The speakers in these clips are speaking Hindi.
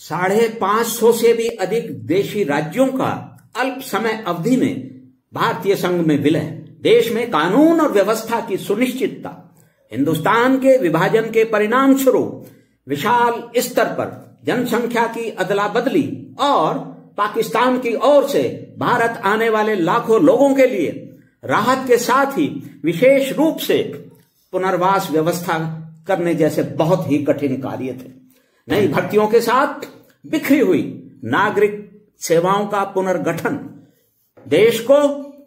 550 से भी अधिक देशी राज्यों का अल्प समय अवधि में भारतीय संघ में विलय, देश में कानून और व्यवस्था की सुनिश्चितता, हिंदुस्तान के विभाजन के परिणाम स्वरूप विशाल स्तर पर जनसंख्या की अदला बदली और पाकिस्तान की ओर से भारत आने वाले लाखों लोगों के लिए राहत के साथ ही विशेष रूप से पुनर्वास व्यवस्था करने जैसे बहुत ही कठिन कार्य थे। नई भर्तियों के साथ बिखरी हुई नागरिक सेवाओं का पुनर्गठन, देश को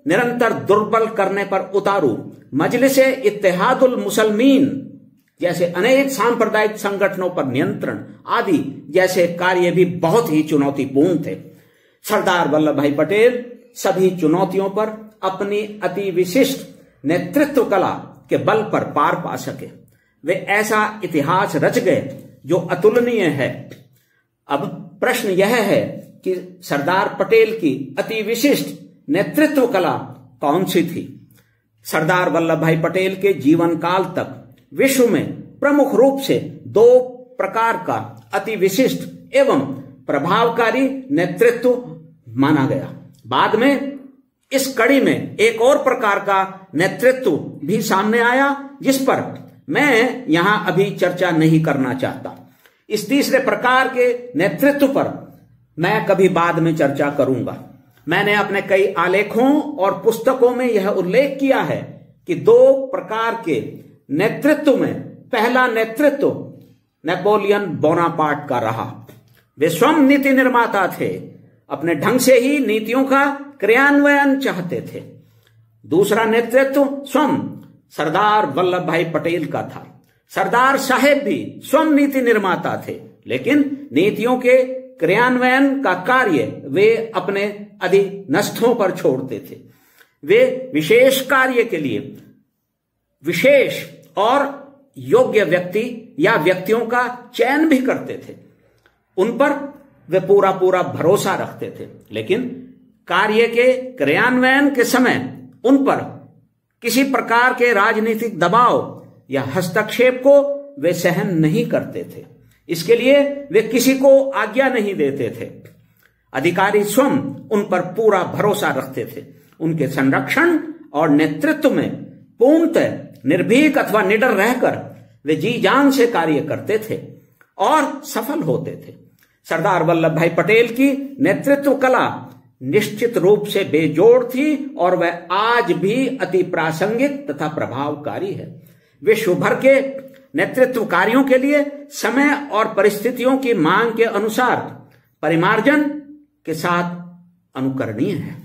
निरंतर दुर्बल करने पर उतारू मजलिसे इत्तेहादुल मुसलमीन जैसे अनेक सांप्रदायिक संगठनों पर नियंत्रण आदि जैसे कार्य भी बहुत ही चुनौतीपूर्ण थे। सरदार वल्लभ भाई पटेल सभी चुनौतियों पर अपनी अति विशिष्ट नेतृत्व कला के बल पर पार पा सके। वे ऐसा इतिहास रच गए जो अतुलनीय है। अब प्रश्न यह है कि सरदार पटेल की अति विशिष्ट नेतृत्व कला कौन सी थी? सरदार वल्लभ भाई पटेल के जीवन काल तक विश्व में प्रमुख रूप से 2 प्रकार का अति विशिष्ट एवं प्रभावकारी नेतृत्व माना गया। बाद में इस कड़ी में एक और प्रकार का नेतृत्व भी सामने आया, जिस पर मैं यहां अभी चर्चा नहीं करना चाहता। इस तीसरे प्रकार के नेतृत्व पर मैं कभी बाद में चर्चा करूंगा। मैंने अपने कई आलेखों और पुस्तकों में यह उल्लेख किया है कि 2 प्रकार के नेतृत्व में पहला नेतृत्व नेपोलियन बोनापार्ट का रहा। वे स्वयं नीति निर्माता थे, अपने ढंग से ही नीतियों का क्रियान्वयन चाहते थे। दूसरा नेतृत्व स्वयं सरदार वल्लभ भाई पटेल का था। सरदार साहेब भी स्वयं नीति निर्माता थे, लेकिन नीतियों के क्रियान्वयन का कार्य वे अपने अधीनस्थों पर छोड़ते थे। वे विशेष कार्य के लिए विशेष और योग्य व्यक्ति या व्यक्तियों का चयन भी करते थे। उन पर वे पूरा भरोसा रखते थे, लेकिन कार्य के क्रियान्वयन के समय उन पर किसी प्रकार के राजनीतिक दबाव या हस्तक्षेप को वे सहन नहीं करते थे। इसके लिए वे किसी को आज्ञा नहीं देते थे। अधिकारी स्वयं उन पर पूरा भरोसा रखते थे। उनके संरक्षण और नेतृत्व में पूर्णतः निर्भीक अथवा निडर रहकर वे जी जान से कार्य करते थे और सफल होते थे। सरदार वल्लभ भाई पटेल की नेतृत्व कला निश्चित रूप से बेजोड़ थी और वह आज भी अति प्रासंगिक तथा प्रभावकारी है। विश्व भर के नेतृत्व कार्यों के लिए समय और परिस्थितियों की मांग के अनुसार परिमार्जन के साथ अनुकरणीय है।